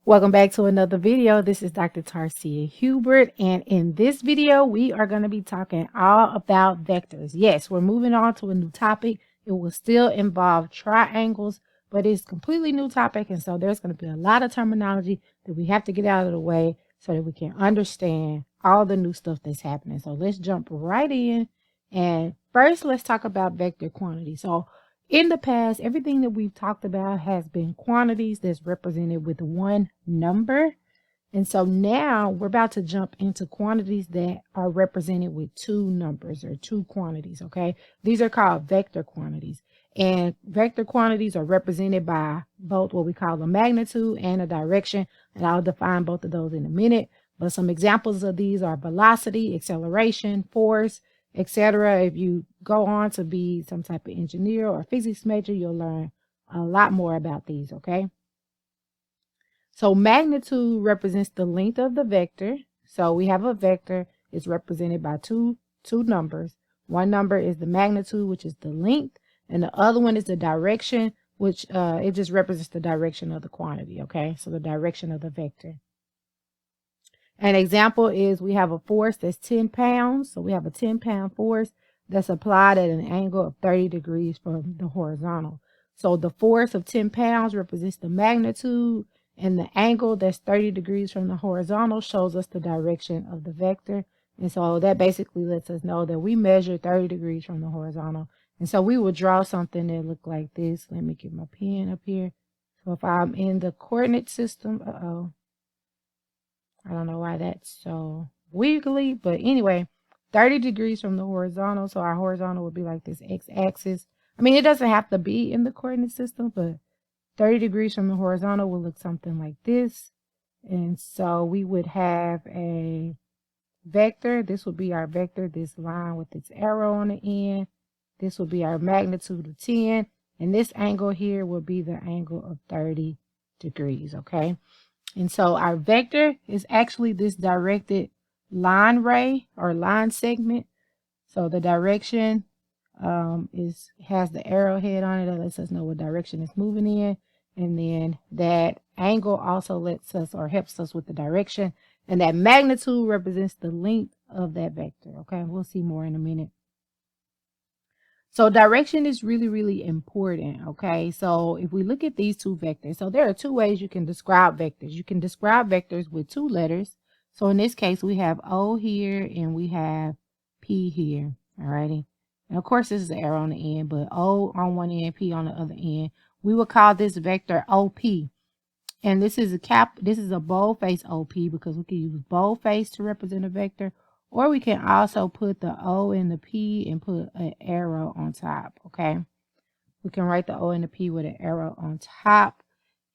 Welcome back to another video. This is Dr. Tarcia Hubert, and in this video, we are going to be talking all about vectors. Yes, we're moving on to a new topic. It will still involve triangles, but it's a completely new topic, and so there's going to be a lot of terminology that we have to get out of the way so that we can understand all the new stuff that's happening. So let's jump right in, and first, let's talk about vector quantity. So in the past, everything that we've talked about has been quantities that's represented with one number. And so now we're about to jump into quantities that are represented with two numbers or two quantities, okay? These are called vector quantities. And vector quantities are represented by both what we call a magnitude and a direction. And I'll define both of those in a minute. But some examples of these are velocity, acceleration, force, etc. If you go on to be some type of engineer or physics major, you'll learn a lot more about these, okay? So magnitude represents the length of the vector. So we have a vector, it's represented by two numbers. One number is the magnitude, which is the length, and the other one is the direction, which it just represents the direction of the quantity, okay? So the direction of the vector. An example is we have a force that's 10 pounds. So we have a 10-pound force that's applied at an angle of 30 degrees from the horizontal. So the force of 10 pounds represents the magnitude, and the angle that's 30 degrees from the horizontal shows us the direction of the vector. And so that basically lets us know that we measure 30 degrees from the horizontal. And so we will draw something that look like this. Let me get my pen up here. So if I'm in the coordinate system, I don't know why that's so wiggly, but anyway, 30 degrees from the horizontal. So our horizontal would be like this x-axis. I mean, it doesn't have to be in the coordinate system, but 30 degrees from the horizontal will look something like this. And so we would have a vector. This would be our vector, this line with its arrow on the end. This would be our magnitude of 10. And this angle here will be the angle of 30 degrees, okay? And so our vector is actually this directed line ray or line segment. So the direction has the arrowhead on it that lets us know what direction it's moving in. And then that angle also lets us or helps us with the direction. And that magnitude represents the length of that vector. Okay, we'll see more in a minute. So direction is really, really important, okay? So if we look at these two vectors, so there are two ways you can describe vectors. You can describe vectors with two letters. So in this case, we have O here and we have P here, all righty? And of course, this is an arrow on the end, but O on one end, P on the other end. We will call this vector OP. And this is a boldface OP because we can use boldface to represent a vector. Or we can also put the O and the P and put an arrow on top, okay? We can write the O and the P with an arrow on top.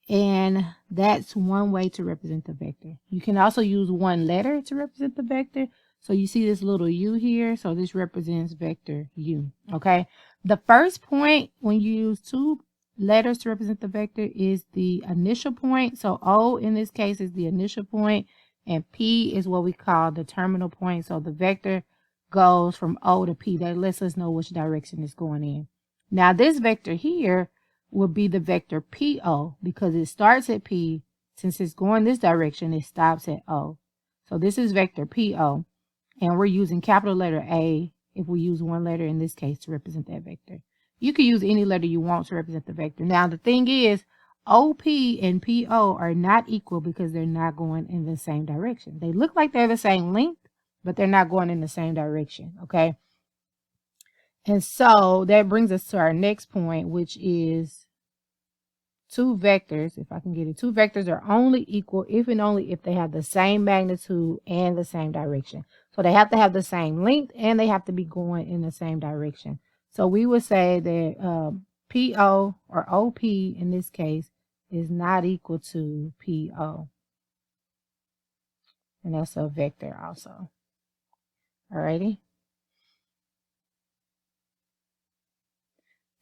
And that's one way to represent the vector. You can also use one letter to represent the vector. So you see this little U here. So this represents vector U, okay? The first point when you use two letters to represent the vector is the initial point. So O in this case is the initial point. And P is what we call the terminal point. So the vector goes from O to P. That lets us know which direction it's going in. Now this vector here will be the vector PO because it starts at P. Since it's going this direction, it stops at O. So this is vector PO. And we're using capital letter A if we use one letter in this case to represent that vector. You can use any letter you want to represent the vector. Now the thing is, OP and PO are not equal because they're not going in the same direction. They look like they're the same length, but they're not going in the same direction, okay? And so that brings us to our next point, which is two vectors, if I can get it, two vectors are only equal if and only if they have the same magnitude and the same direction. So they have to have the same length and they have to be going in the same direction. So we would say that PO or OP in this case is not equal to PO. And that's a vector also. Alrighty.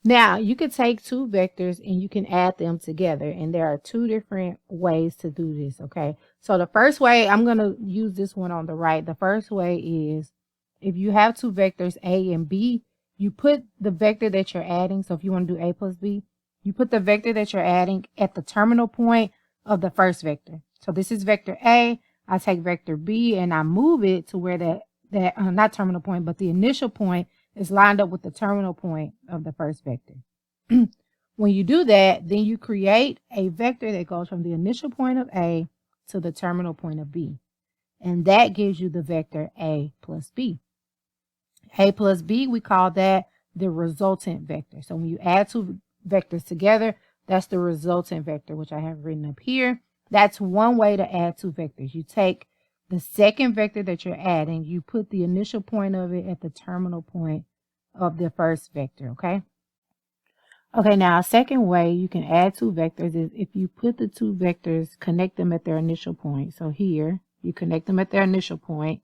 Now you could take two vectors and you can add them together. And there are two different ways to do this, okay? So the first way, I'm going to use this one on the right. The first way is if you have two vectors A and B, you put the vector that you're adding. So if you want to do A plus B, you put the vector that you're adding at the terminal point of the first vector. So this is vector A. I take vector B and I move it to where that not terminal point, but the initial point is lined up with the terminal point of the first vector. When you do that, then you create a vector that goes from the initial point of A to the terminal point of B. And that gives you the vector A plus B. A plus B, we call that the resultant vector. So when you add two vectors together, that's the resultant vector, which I have written up here. That's one way to add two vectors. You take the second vector that you're adding, you put the initial point of it at the terminal point of the first vector, okay? Okay, now a second way you can add two vectors is if you put the two vectors, connect them at their initial point. So here, you connect them at their initial point.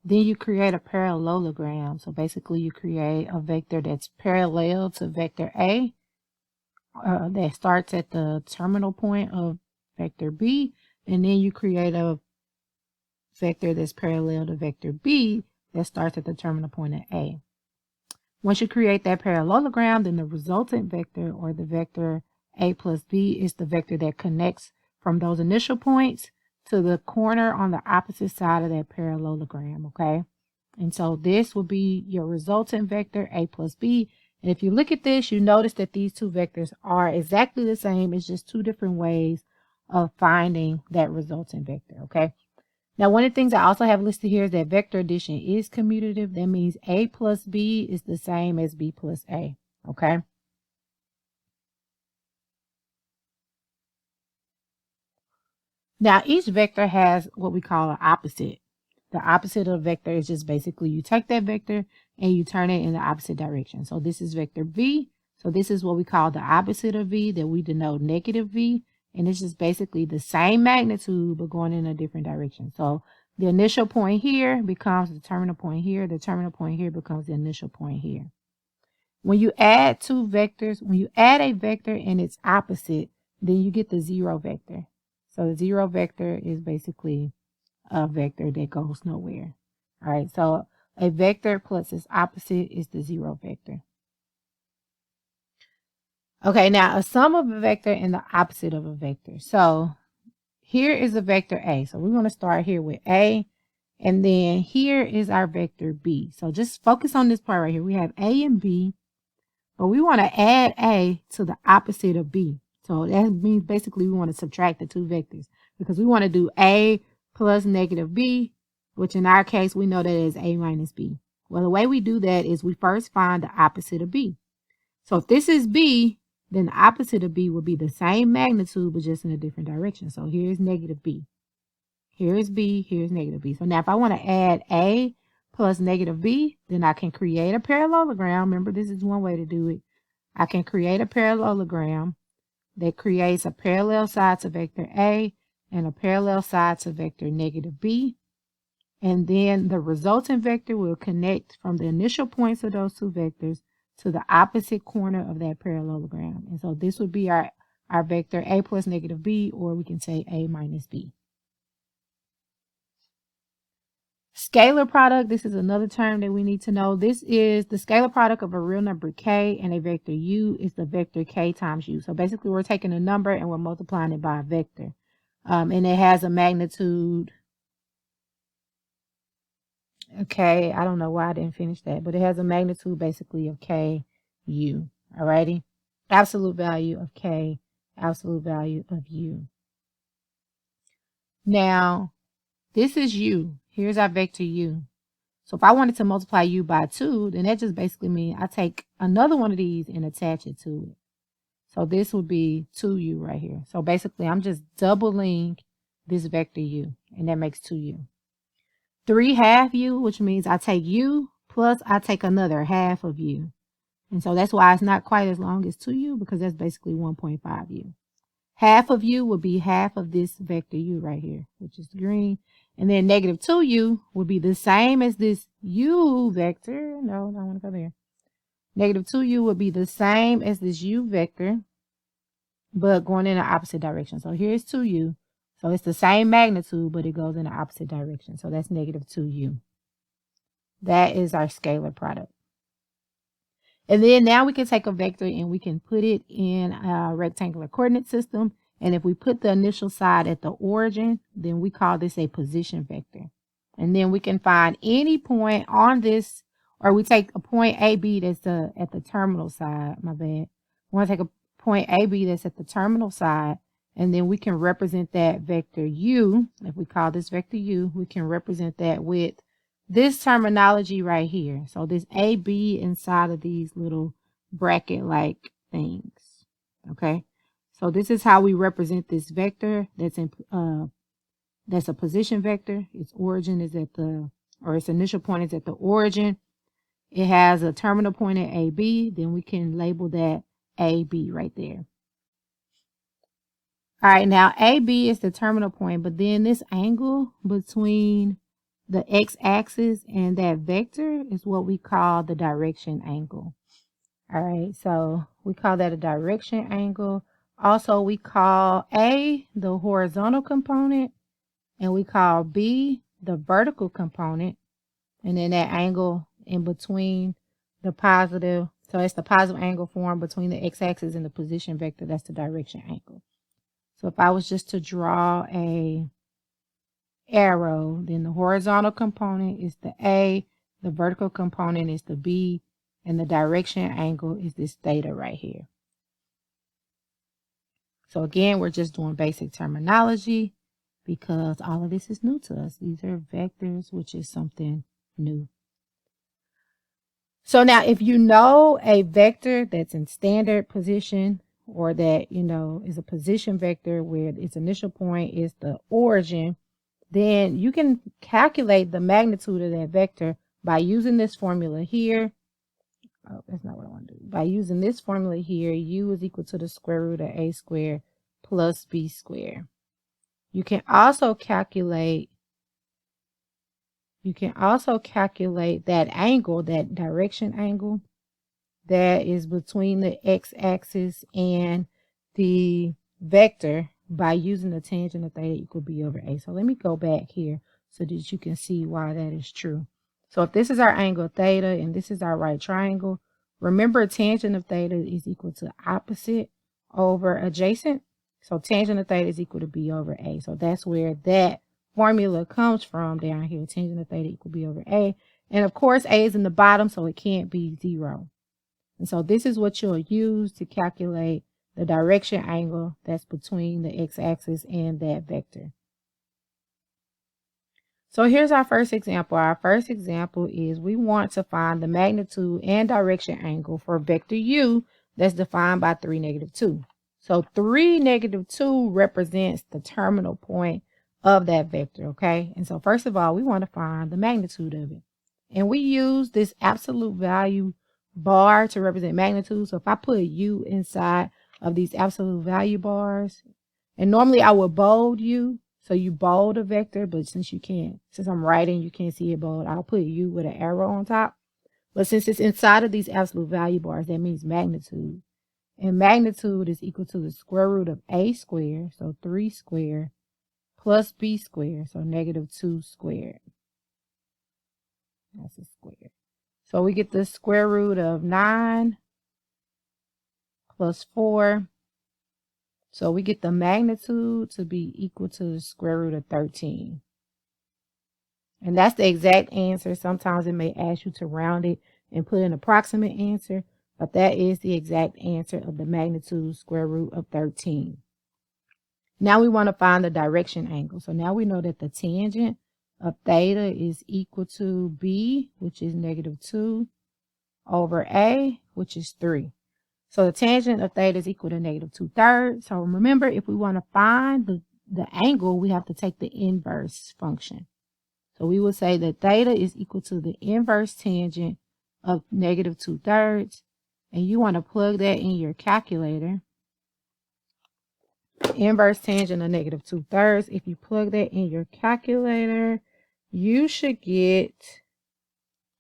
Then you create a parallelogram. So basically you create a vector that's parallel to vector A that starts at the terminal point of vector B. And then you create a vector that's parallel to vector B that starts at the terminal point of A. Once you create that parallelogram, then the resultant vector, or the vector A plus B, is the vector that connects from those initial points to the corner on the opposite side of that parallelogram, okay? And so this will be your resultant vector, A plus B. And if you look at this, you notice that these two vectors are exactly the same. It's just two different ways of finding that resultant vector, okay? Now, one of the things I also have listed here is that vector addition is commutative. That means A plus B is the same as B plus A, okay? Now, each vector has what we call an opposite. The opposite of a vector is just basically you take that vector and you turn it in the opposite direction. So this is vector V. So this is what we call the opposite of V, that we denote negative V. And it's just basically the same magnitude, but going in a different direction. So the initial point here becomes the terminal point here. The terminal point here becomes the initial point here. When you add two vectors, when you add a vector and its opposite, then you get the zero vector. So the zero vector is basically a vector that goes nowhere. All right, so a vector plus its opposite is the zero vector. Okay, now a sum of a vector and the opposite of a vector. So here is a vector A. So we're going to start here with A. And then here is our vector B. So just focus on this part right here. We have A and B. But we want to add A to the opposite of B. So that means basically we want to subtract the two vectors. Because we want to do A plus negative B. Which in our case, we know that is A minus B. Well, the way we do that is we first find the opposite of B. So if this is B, then the opposite of B will be the same magnitude, but just in a different direction. So here's negative B. Here's B, here's negative B. So now if I want to add A plus negative B, then I can create a parallelogram. Remember, this is one way to do it. I can create a parallelogram that creates a parallel side to vector A and a parallel side to vector negative B. And then the resultant vector will connect from the initial points of those two vectors to the opposite corner of that parallelogram. And so this would be our vector A plus negative B, or we can say A minus B. Scalar product, this is another term that we need to know. This is the scalar product of a real number K and a vector U is the vector K times U. So basically we're taking a number and we're multiplying it by a vector. And it has a magnitude. Okay, I don't know why I didn't finish that, but it has a magnitude basically of K, U. Alrighty? Absolute value of K, absolute value of U. Now, this is U. Here's our vector U. So if I wanted to multiply U by 2, then that just basically means I take another one of these and attach it to it. So this would be 2U right here. So basically, I'm just doubling this vector U, and that makes 2U. 3 half U, which means I take U plus I take another half of U. And so that's why it's not quite as long as 2U, because that's basically 1.5U. Half of U would be half of this vector U right here, which is green. And then negative 2U would be the same as this U vector. No, I don't want to go there. Negative 2U would be the same as this U vector, but going in the opposite direction. So here's 2U. So it's the same magnitude, but it goes in the opposite direction. So that's negative 2U. That is our scalar product. And then now we can take a vector and we can put it in a rectangular coordinate system. And if we put the initial side at the origin, then we call this a position vector. And then we can find any point on this, or we take a point AB that's at the terminal side. My bad. We want to take a point AB that's at the terminal side, and then we can represent that vector U. If we call this vector U, we can represent that with this terminology right here. So this AB inside of these little bracket-like things. Okay. So this is how we represent this vector that's a position vector. Its origin is its initial point is at the origin. It has a terminal point at AB. Then we can label that AB right there. All right, now AB is the terminal point, but then this angle between the x-axis and that vector is what we call the direction angle. All right, so we call that a direction angle. Also, we call A the horizontal component, and we call B the vertical component. And then that angle in between the positive, so it's the positive angle formed between the x-axis and the position vector. That's the direction angle. So if I was just to draw a arrow, then the horizontal component is the A, the vertical component is the B, and the direction angle is this theta right here. So again, we're just doing basic terminology because all of this is new to us. These are vectors, which is something new. So now if you know a vector that's in standard position, or that, is a position vector where its initial point is the origin, then you can calculate the magnitude of that vector by using this formula here. Oh, that's not what I want to do. By using this formula here, u is equal to the square root of a squared plus b squared. You can also calculate that angle, that direction angle, that is between the x-axis and the vector by using the tangent of theta equal b over a. So let me go back here so that you can see why that is true. So if this is our angle theta and this is our right triangle, remember tangent of theta is equal to opposite over adjacent. So tangent of theta is equal to b over a. So that's where that formula comes from down here. Tangent of theta equal b over a. And of course, a is in the bottom, so it can't be 0. And so this is what you'll use to calculate the direction angle that's between the x-axis and that vector. So here's our first example. Our first example is we want to find the magnitude and direction angle for vector u that's defined by 3, -2. So 3, -2 represents the terminal point of that vector, okay? And so first of all, we want to find the magnitude of it. And we use this absolute value bar to represent magnitude. So if I put u inside of these absolute value bars, and normally I would bold u, so you bold a vector, but since I'm writing, you can't see it bold, I'll put u with an arrow on top. But since it's inside of these absolute value bars, that means magnitude. And magnitude is equal to the square root of a squared, so 3 squared, plus b squared, so -2 squared. That's a square. So we get the square root of 9 plus 4. So we get the magnitude to be equal to the square root of 13. And that's the exact answer. Sometimes it may ask you to round it and put an approximate answer, but that is the exact answer of the magnitude square root of 13. Now we want to find the direction angle. So now we know that the tangent of theta is equal to b, which is -2, over a, which is 3. So the tangent of theta is equal to -2/3. So remember, if we want to find the angle, we have to take the inverse function. So we will say that theta is equal to the inverse tangent of -2/3. And you want to plug that in your calculator. Inverse tangent of -2/3. If you plug that in your calculator, you should get,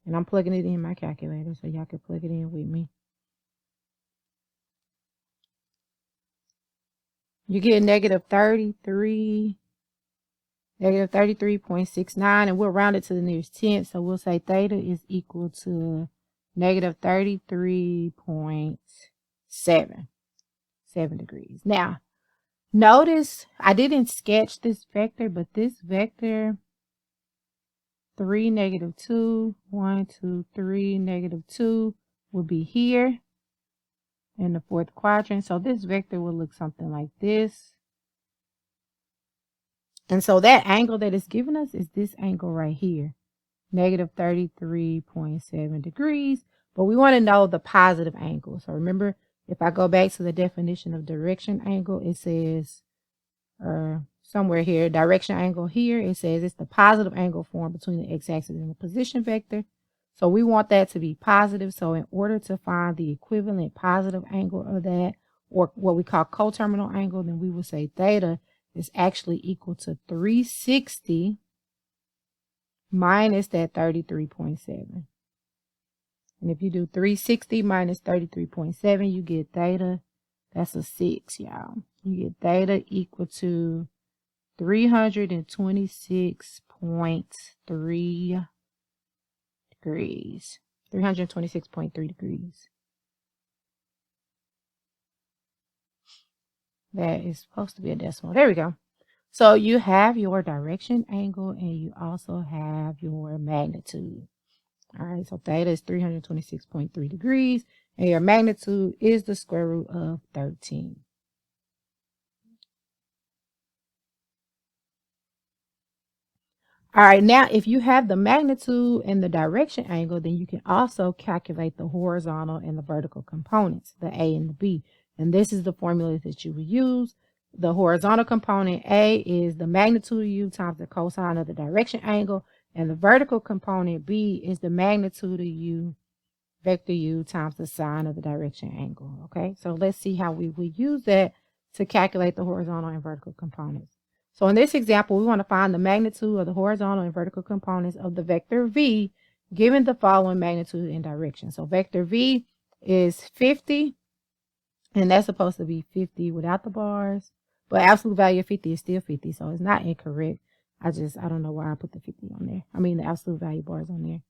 and I'm plugging it in my calculator so y'all can plug it in with me. You get -33.69, and we'll round it to the nearest tenth. So we'll say theta is equal to -33.7 degrees. Now, Notice I didn't sketch this vector, but this vector 3, -2, 1, 2, 3, -2 will be here in the fourth quadrant. So this vector will look something like this. And so that angle that it's giving us is this angle right here, -33.7 degrees. But we want to know the positive angle. So remember, if I go back to the definition of direction angle, it says, somewhere here, direction angle here, it says it's the positive angle formed between the x-axis and the position vector. So we want that to be positive. So in order to find the equivalent positive angle of that, or what we call coterminal angle, then we would say theta is actually equal to 360 minus that 33.7. And if you do 360 minus 33.7, you get theta. That's a 6, y'all. You get theta equal to 326.3 degrees. 326.3 degrees. That is supposed to be a decimal. There we go. So you have your direction angle and you also have your magnitude. All right, so theta is 326.3 degrees and your magnitude is the square root of 13. All right, now if you have the magnitude and the direction angle, then you can also calculate the horizontal and the vertical components, the A and the B. And this is the formula that you will use. The horizontal component A is the magnitude of U times the cosine of the direction angle. And the vertical component B is the magnitude of U, vector U times the sine of the direction angle. Okay, so let's see how we will use that to calculate the horizontal and vertical components. So in this example, we want to find the magnitude of the horizontal and vertical components of the vector V given the following magnitude and direction. So vector V is 50, and that's supposed to be 50 without the bars. But absolute value of 50 is still 50, so it's not incorrect. I don't know why I put the 50 on there. I mean, the absolute value bars on there.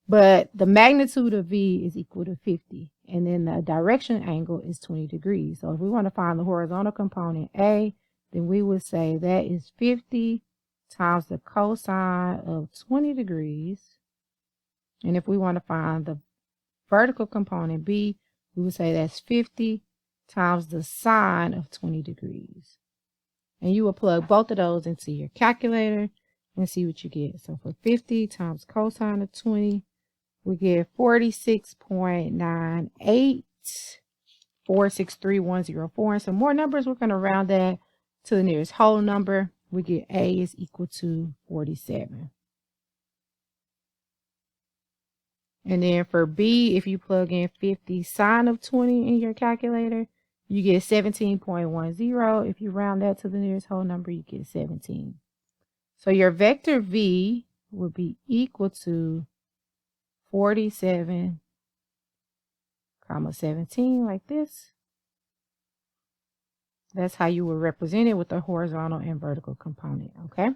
But the magnitude of V is equal to 50. And then the direction angle is 20 degrees. So if we want to find the horizontal component A, then we would say that is 50 times the cosine of 20 degrees. And if we want to find the vertical component B, we would say that's 50 times the sine of 20 degrees. And you will plug both of those into your calculator and see what you get. So for 50 times cosine of 20, we get 46.98, 463,104. And some more numbers, we're going to round that to the nearest whole number. We get A is equal to 47. And then for B, if you plug in 50 sine of 20 in your calculator, you get 17.10. If you round that to the nearest whole number, you get 17. So your vector V would be equal to 47, 17, like this. That's how you would represent it with the horizontal and vertical component, okay?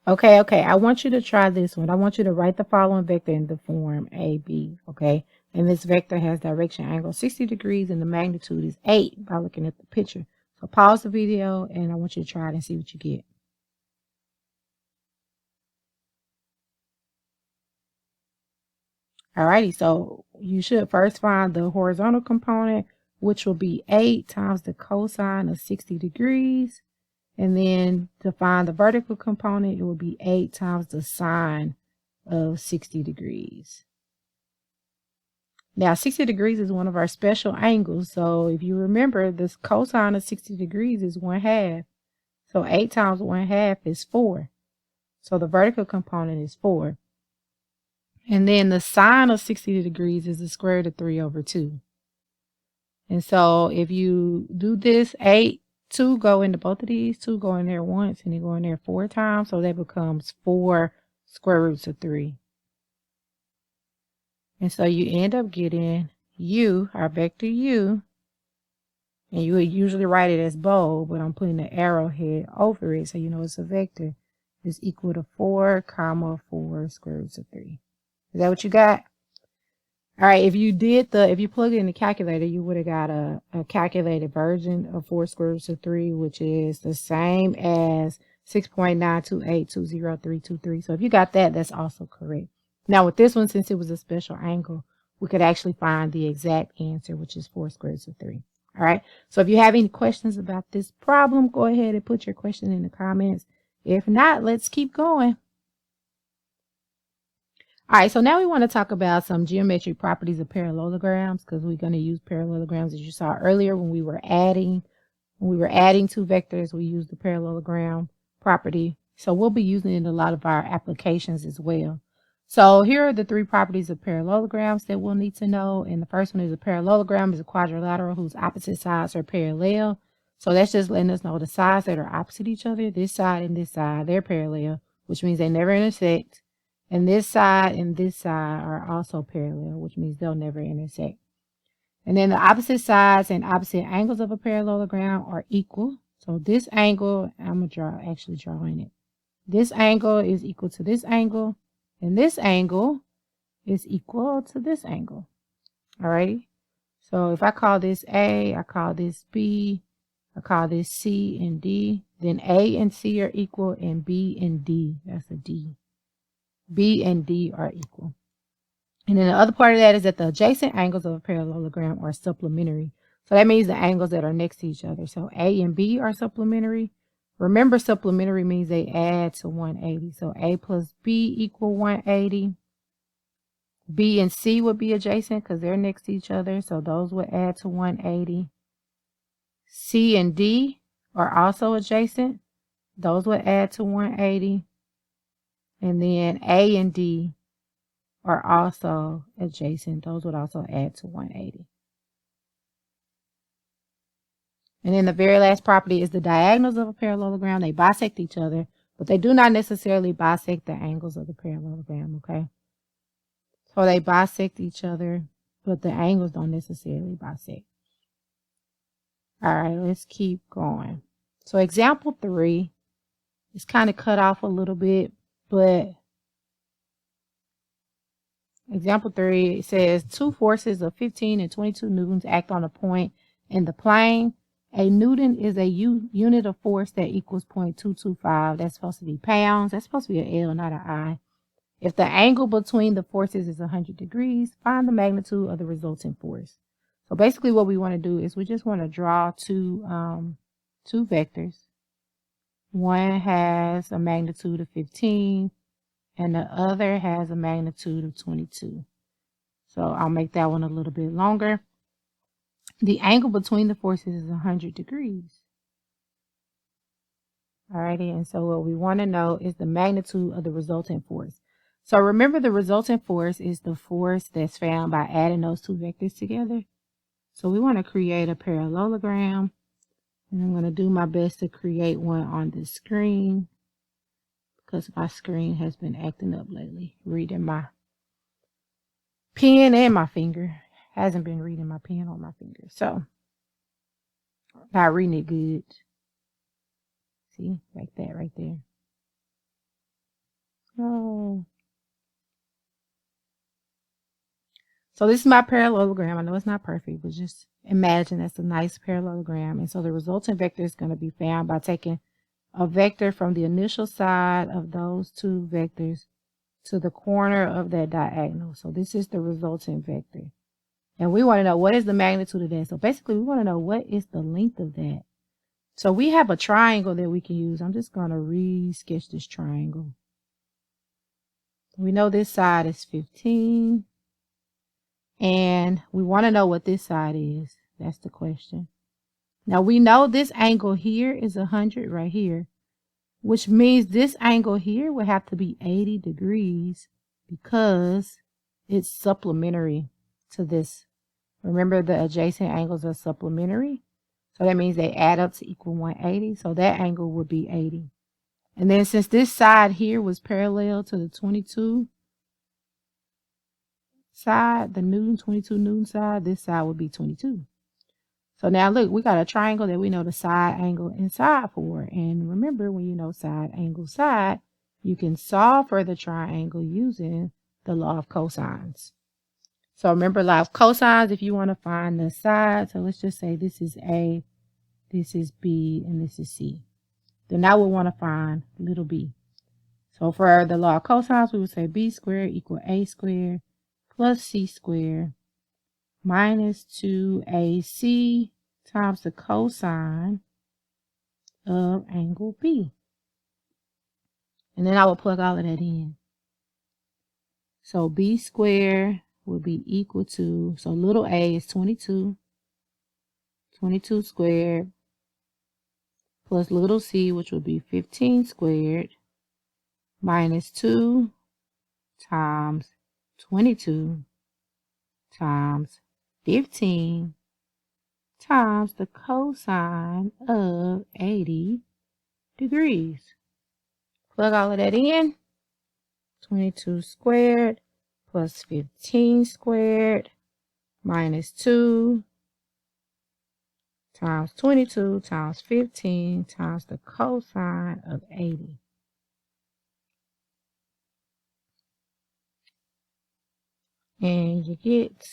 Okay, I want you to try this one. I want you to write the following vector in the form AB, okay? And this vector has direction angle 60 degrees and the magnitude is 8 by looking at the picture. So pause the video and I want you to try it and see what you get. Alrighty, so you should first find the horizontal component, which will be 8 times the cosine of 60 degrees. And then to find the vertical component, it will be 8 times the sine of 60 degrees. Now, 60 degrees is one of our special angles. So if you remember, this cosine of 60 degrees is 1/2. So 8 times 1/2 is 4. So the vertical component is 4. And then the sine of 60 degrees is the square root of 3/2. And so if you do this, 2 go into both of these. 2 go in there once and they go in there 4 times. So that becomes 4 square roots of 3. And so you end up getting U, our vector U. And you would usually write it as bold, but I'm putting the arrowhead over it so you know it's a vector. Is equal to 4, 4 square roots of 3. Is that what you got? All right, if you plug it in the calculator, you would have got a calculated version of 4 square roots of 3, which is the same as 6.928203323. So if you got that, that's also correct. Now with this one, since it was a special angle, we could actually find the exact answer, which is 4 square roots of 3. All right, so if you have any questions about this problem, go ahead and put your question in the comments. If not, let's keep going. All right, so now we want to talk about some geometric properties of parallelograms, because we're going to use parallelograms, as you saw earlier when we were adding two vectors. We used the parallelogram property, so we'll be using it in a lot of our applications as well. So here are the 3 properties of parallelograms that we'll need to know. And the first one is a parallelogram is a quadrilateral whose opposite sides are parallel. So that's just letting us know the sides that are opposite each other, this side and this side, they're parallel, which means they never intersect. And this side and this side are also parallel, which means they'll never intersect. And then the opposite sides and opposite angles of a parallelogram are equal. So this angle, I'm actually drawing it. This angle is equal to this angle, and this angle is equal to this angle. Alrighty. So if I call this A, I call this B, I call this C and D, then A and C are equal, and B and D, that's a D. B and D are equal. And then the other part of that is that the adjacent angles of a parallelogram are supplementary. So that means the angles that are next to each other. So A and B are supplementary. Remember, supplementary means they add to 180. So A plus B equal 180. B and C would be adjacent because they're next to each other. So those would add to 180. C and D are also adjacent. Those would add to 180. And then A and D are also adjacent. Those would also add to 180. And then the very last property is the diagonals of a parallelogram. They bisect each other, but they do not necessarily bisect the angles of the parallelogram, okay? So they bisect each other, but the angles don't necessarily bisect. All right, let's keep going. So example 3 is kind of cut off a little bit, but example 3, it says 2 forces of 15 and 22 newtons act on a point in the plane. A newton is a unit of force that equals 0.225. That's supposed to be pounds. That's supposed to be an L, not an I. If the angle between the forces is 100 degrees, find the magnitude of the resulting force. So basically what we want to do is we just want to draw two vectors. One has a magnitude of 15 and the other has a magnitude of 22. So I'll make that one a little bit longer. The angle between the forces is 100 degrees. Alrighty, and so what we want to know is the magnitude of the resultant force. So remember, the resultant force is the force that's found by adding those 2 vectors together. So we want to create a parallelogram, and I'm going to do my best to create one on the screen because my screen has been acting up lately, reading my pen and my finger. Hasn't been reading my pen on my finger, so not reading it good. See, like that right there. Oh. So this is my parallelogram. I know it's not perfect, but just imagine that's a nice parallelogram. And so the resultant vector is going to be found by taking a vector from the initial side of those 2 vectors to the corner of that diagonal. So this is the resultant vector. And we want to know what is the magnitude of that. So basically we want to know what is the length of that. So we have a triangle that we can use. I'm just going to re-sketch this triangle. We know this side is 15. And we want to know what this side is. That's the question. Now we know this angle here is 100 right here, which means this angle here would have to be 80 degrees because it's supplementary to this. Remember, the adjacent angles are supplementary. So that means they add up to equal 180. So that angle would be 80. And then since this side here was parallel to the 22 side, the Newton 22 Newton side, this side would be 22. So now look, we got a triangle that we know the side, angle, and side for. And remember, when you know side, angle, side, you can solve for the triangle using the law of cosines. So remember, law of cosines, if you want to find the side. So let's just say this is A, this is B, and this is C. Then now we want to find little b. So for the law of cosines, we would say b squared equal a squared plus c squared minus 2ac times the cosine of angle B. And then I will plug all of that in. So b squared will be equal to, so little a is 22. 22 squared plus little c, which would be 15 squared, minus 2 times 22 times 15 times the cosine of 80 degrees. Plug all of that in. 22 squared plus 15 squared minus 2 times 22 times 15 times the cosine of 80. And you get,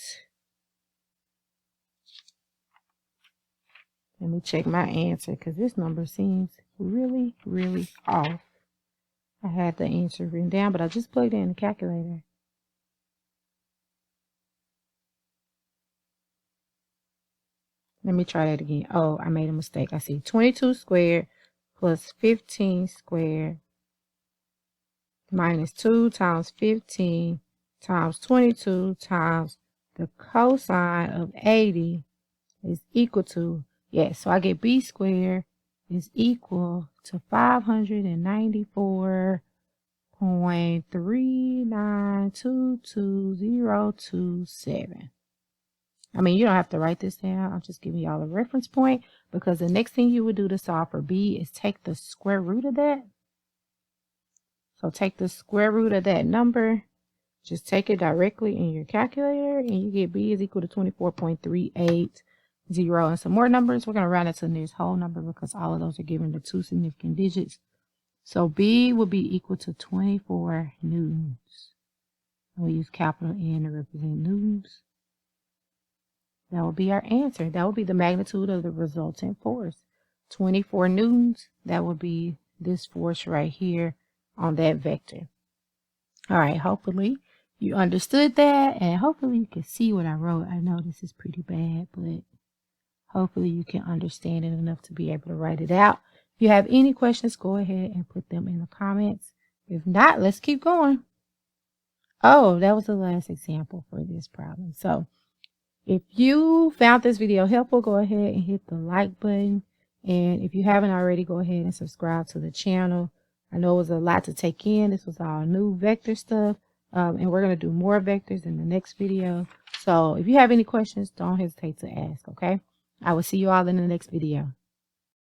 let me check my answer because this number seems really, really off. I had the answer written down, but I just plugged in the calculator. Let me try that again. Oh, I made a mistake. I see 22 squared plus 15 squared minus 2 times 15 times 22 times the cosine of 80 is equal to, yes, so I get b squared is equal to 594.3922027. I mean, you don't have to write this down. I'm just giving y'all a reference point because the next thing you would do to solve for b is take the square root of that. So take the square root of that number. Just take it directly in your calculator and you get b is equal to 24.380 and some more numbers. We're going to round it to the nearest whole number because all of those are given the two significant digits. So b will be equal to 24 newtons. And we use capital N to represent newtons. That will be our answer. That will be the magnitude of the resultant force. 24 newtons. That will be this force right here on that vector. All right, hopefully you understood that and hopefully you can see what I wrote. I know this is pretty bad, but hopefully you can understand it enough to be able to write it out. If you have any questions, go ahead and put them in the comments. If not, let's keep going. Oh, that was the last example for this problem. So if you found this video helpful, go ahead and hit the like button. And if you haven't already, go ahead and subscribe to the channel. I know it was a lot to take in. This was all new vector stuff. And we're going to do more vectors in the next video. So if you have any questions, don't hesitate to ask, okay? I will see you all in the next video.